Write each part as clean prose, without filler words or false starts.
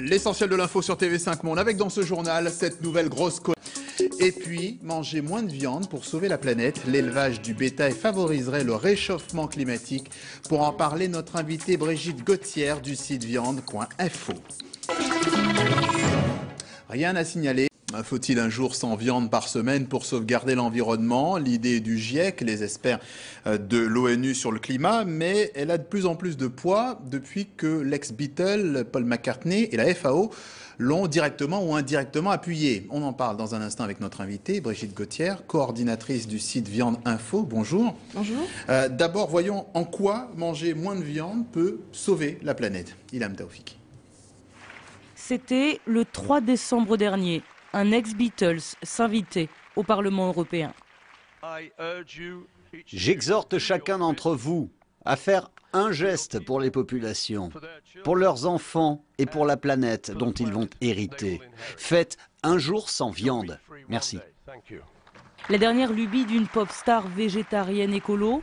L'essentiel de l'info sur TV5 Monde avec dans ce journal cette nouvelle grosse colère. Et puis, manger moins de viande pour sauver la planète. L'élevage du bétail favoriserait le réchauffement climatique. Pour en parler, notre invitée Brigitte Gauthier du site viande.info. Rien à signaler. Faut-il un jour sans viande par semaine pour sauvegarder l'environnement? L'idée du GIEC, les experts de l'ONU sur le climat, mais elle a de plus en plus de poids depuis que l'ex-Beatle, Paul McCartney et la FAO l'ont directement ou indirectement appuyé. On en parle dans un instant avec notre invitée, Brigitte Gauthier, coordinatrice du site Viande Info. Bonjour. Bonjour. D'abord, voyons en quoi manger moins de viande peut sauver la planète. Ilham Taoufik. C'était le 3 décembre dernier. Un ex-Beatles s'invitait au Parlement européen. J'exhorte chacun d'entre vous à faire un geste pour les populations, pour leurs enfants et pour la planète dont ils vont hériter. Faites un jour sans viande. Merci. La dernière lubie d'une pop star végétarienne écolo?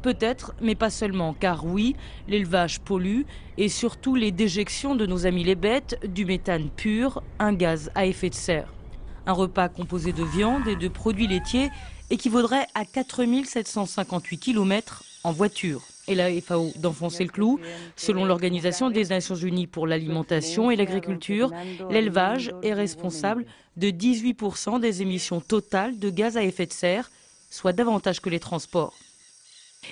Peut-être, mais pas seulement, car oui, l'élevage pollue et surtout les déjections de nos amis les bêtes, du méthane pur, un gaz à effet de serre. Un repas composé de viande et de produits laitiers équivaudrait à 4758 km en voiture. Et la FAO d'enfoncer le clou. Selon l'Organisation des Nations Unies pour l'alimentation et l'agriculture, l'élevage est responsable de 18% des émissions totales de gaz à effet de serre, soit davantage que les transports.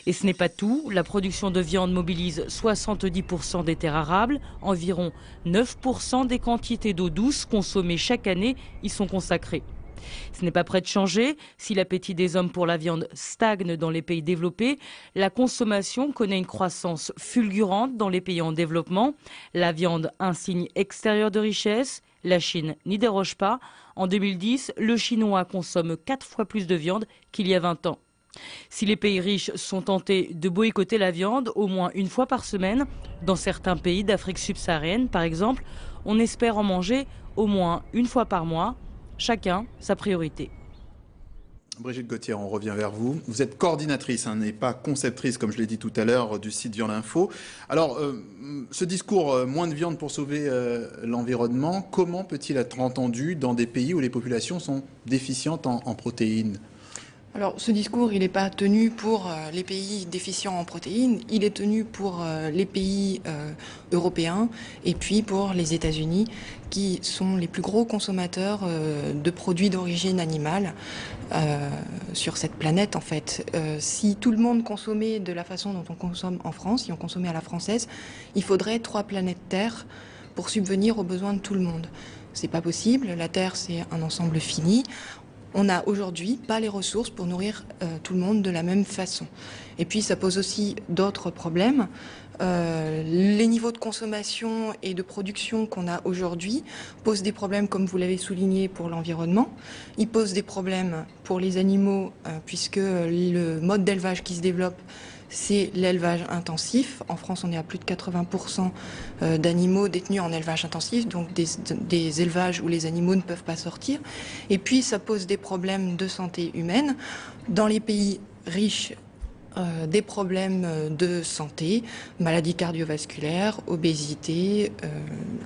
Et ce n'est pas tout, la production de viande mobilise 70% des terres arables, environ 9% des quantités d'eau douce consommées chaque année y sont consacrées. Ce n'est pas près de changer. Si l'appétit des hommes pour la viande stagne dans les pays développés, la consommation connaît une croissance fulgurante dans les pays en développement. La viande, un signe extérieur de richesse, la Chine n'y déroge pas. En 2010, le Chinois consomme 4 fois plus de viande qu'il y a 20 ans. Si les pays riches sont tentés de boycotter la viande au moins une fois par semaine, dans certains pays d'Afrique subsaharienne par exemple, on espère en manger au moins une fois par mois, chacun sa priorité. Brigitte Gauthier, on revient vers vous. Vous êtes coordinatrice, et pas conceptrice, comme je l'ai dit tout à l'heure, du site Viande Info. Alors, ce discours moins de viande pour sauver l'environnement, comment peut-il être entendu dans des pays où les populations sont déficientes en protéines ? Alors, ce discours, il n'est pas tenu pour les pays déficients en protéines, il est tenu pour les pays européens et puis pour les États-Unis, qui sont les plus gros consommateurs de produits d'origine animale sur cette planète, en fait. Si tout le monde consommait de la façon dont on consomme en France, si on consommait à la française, il faudrait 3 planètes Terre pour subvenir aux besoins de tout le monde. C'est pas possible, la Terre, c'est un ensemble fini. On n'a aujourd'hui pas les ressources pour nourrir tout le monde de la même façon. Et puis ça pose aussi d'autres problèmes. Les niveaux de consommation et de production qu'on a aujourd'hui posent des problèmes, comme vous l'avez souligné, pour l'environnement. Ils posent des problèmes pour les animaux, puisque le mode d'élevage qui se développe, c'est l'élevage intensif. En France, on est à plus de 80% d'animaux détenus en élevage intensif, donc des élevages où les animaux ne peuvent pas sortir. Et puis, ça pose des problèmes de santé humaine. Dans les pays riches, des problèmes de santé, maladies cardiovasculaires, obésité,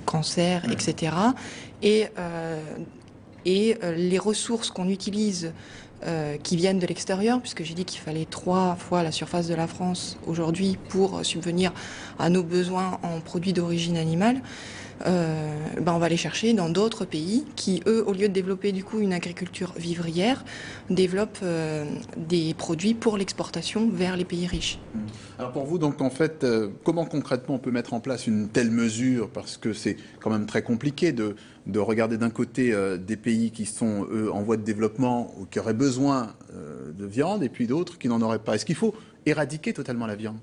cancer, etc. Et les ressources qu'on utilise qui viennent de l'extérieur, puisque j'ai dit qu'il fallait 3 fois la surface de la France aujourd'hui pour subvenir à nos besoins en produits d'origine animale, on va les chercher dans d'autres pays qui, eux, au lieu de développer du coup une agriculture vivrière, développent des produits pour l'exportation vers les pays riches. Alors pour vous, donc en fait, comment concrètement on peut mettre en place une telle mesure? Parce que c'est quand même très compliqué de regarder d'un côté des pays qui sont, eux, en voie de développement ou qui auraient besoin de viande, et puis d'autres qui n'en auraient pas. Est-ce qu'il faut éradiquer totalement la viande?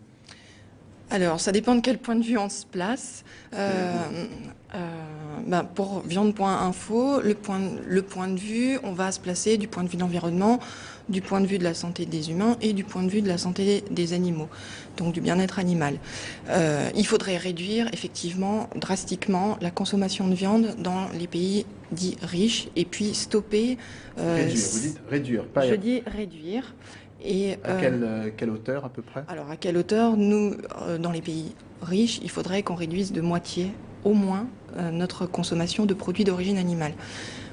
Alors, ça dépend de quel point de vue on se place. Pour viande.info, le point de vue, on va se placer du point de vue de l'environnement, du point de vue de la santé des humains et du point de vue de la santé des animaux, donc du bien-être animal. Il faudrait réduire effectivement drastiquement la consommation de viande dans les pays dits riches et puis stopper... Réduire, vous dites réduire, pas... Je dis réduire. Et, à quelle hauteur à peu près? Alors à quelle hauteur? Nous, dans les pays riches, il faudrait qu'on réduise de moitié au moins notre consommation de produits d'origine animale.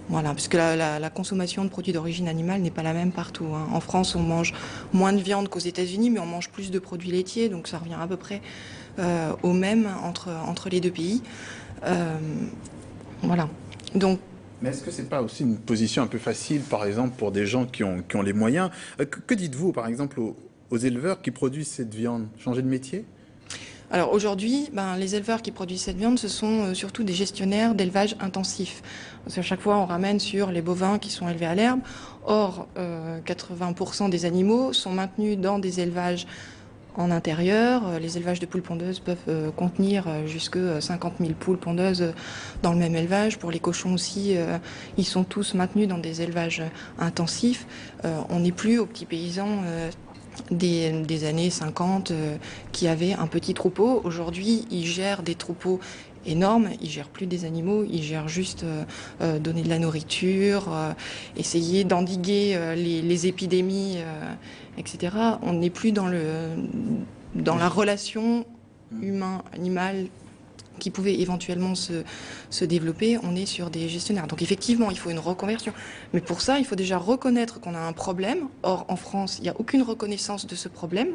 Voilà, puisque la consommation de produits d'origine animale n'est pas la même partout, hein. En France, on mange moins de viande qu'aux États-Unis, mais on mange plus de produits laitiers, donc ça revient à peu près au même entre les deux pays. Voilà. Donc, mais est-ce que c'est pas aussi une position un peu facile, par exemple, pour des gens qui ont les moyens? Que dites-vous, par exemple, aux éleveurs qui produisent cette viande? Changer de métier? Alors aujourd'hui, les éleveurs qui produisent cette viande, ce sont surtout des gestionnaires d'élevage intensif. Parce qu'à chaque fois, on ramène sur les bovins qui sont élevés à l'herbe. Or, 80% des animaux sont maintenus dans des élevages en intérieur. Les élevages de poules pondeuses peuvent contenir jusque 50 000 poules pondeuses dans le même élevage. Pour les cochons aussi, ils sont tous maintenus dans des élevages intensifs. On n'est plus aux petits paysans des années 50 qui avaient un petit troupeau. Aujourd'hui, ils gèrent des troupeaux énormes, ils gèrent plus des animaux, ils gèrent juste donner de la nourriture, essayer d'endiguer les épidémies, etc. On n'est plus dans la relation humain-animal qui pouvait éventuellement se développer. On est sur des gestionnaires. Donc effectivement, il faut une reconversion. Mais pour ça, il faut déjà reconnaître qu'on a un problème. Or, en France, il n'y a aucune reconnaissance de ce problème.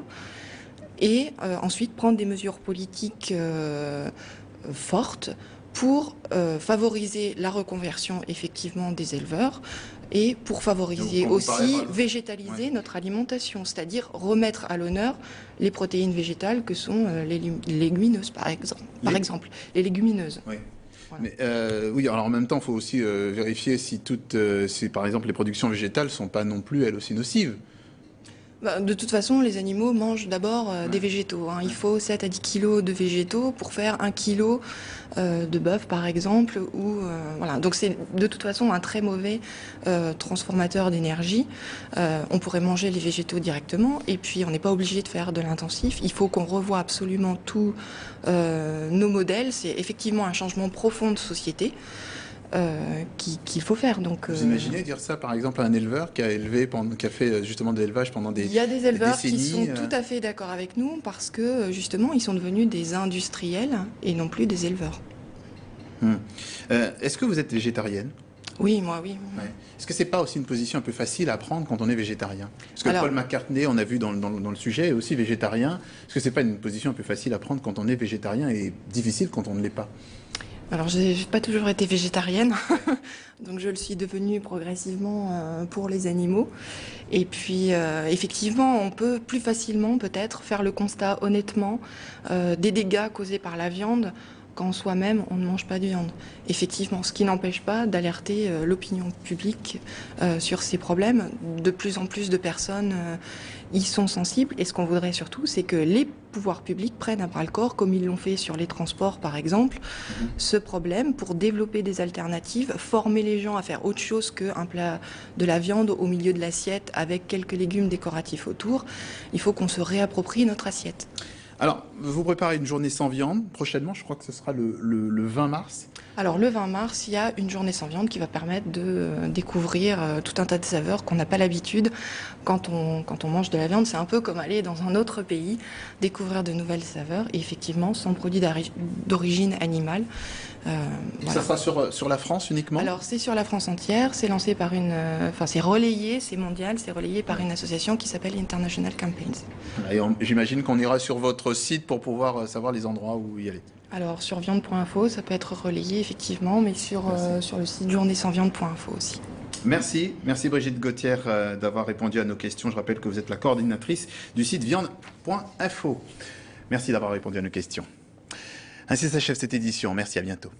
Et ensuite, prendre des mesures politiques fortes pour favoriser la reconversion effectivement des éleveurs et pour favoriser aussi végétaliser notre alimentation, c'est-à-dire remettre à l'honneur les protéines végétales que sont les légumineuses par exemple, les légumineuses. Oui. Voilà. Mais oui, alors en même temps, il faut aussi vérifier si si par exemple les productions végétales ne sont pas non plus elles aussi nocives. De toute façon, les animaux mangent d'abord des végétaux, hein. Il faut 7 à 10 kilos de végétaux pour faire 1 kilo de bœuf, par exemple. Voilà. Donc c'est de toute façon un très mauvais transformateur d'énergie. On pourrait manger les végétaux directement et puis on n'est pas obligé de faire de l'intensif. Il faut qu'on revoie absolument tous nos modèles. C'est effectivement un changement profond de société. Qu'il faut faire. Donc, vous imaginez dire ça, par exemple, à un éleveur qui a fait justement de l'élevage pendant des décennies? Il y a des éleveurs qui sont tout à fait d'accord avec nous parce que justement, ils sont devenus des industriels et non plus des éleveurs. Est-ce que vous êtes végétarienne? Oui, moi, oui. Ouais. Est-ce que c'est pas aussi une position un peu facile à prendre quand on est végétarien? Parce que Paul McCartney, on a vu dans le sujet, est aussi végétarien. Est-ce que c'est pas une position un peu facile à prendre quand on est végétarien et difficile quand on ne l'est pas? Alors, j'ai pas toujours été végétarienne, donc je le suis devenue progressivement pour les animaux. Et puis, effectivement, on peut plus facilement peut-être faire le constat honnêtement des dégâts causés par la viande quand soi-même on ne mange pas de viande. Effectivement, ce qui n'empêche pas d'alerter l'opinion publique sur ces problèmes. De plus en plus de personnes y sont sensibles et ce qu'on voudrait surtout, c'est que les pouvoirs publics prennent à bras-le-corps, comme ils l'ont fait sur les transports par exemple, ce problème pour développer des alternatives, former les gens à faire autre chose qu'un plat de la viande au milieu de l'assiette avec quelques légumes décoratifs autour. Il faut qu'on se réapproprie notre assiette. Alors, vous préparez une journée sans viande prochainement, je crois que ce sera le 20 mars. Alors le 20 mars, il y a une journée sans viande qui va permettre de découvrir tout un tas de saveurs qu'on n'a pas l'habitude quand on mange de la viande. C'est un peu comme aller dans un autre pays, découvrir de nouvelles saveurs et effectivement sans produits d'origine animale. Voilà. Ça sera sur la France uniquement? Alors c'est sur la France entière, c'est lancé par c'est relayé, c'est mondial, c'est relayé par une association qui s'appelle International Campaigns. Et j'imagine qu'on ira sur votre site pour pouvoir savoir les endroits où y aller. Alors sur viande.info, ça peut être relayé effectivement, mais sur le site journée-sans-viande.info aussi. Merci Brigitte Gauthier d'avoir répondu à nos questions. Je rappelle que vous êtes la coordinatrice du site viande.info. Merci d'avoir répondu à nos questions. Ainsi s'achève cette édition. Merci, à bientôt.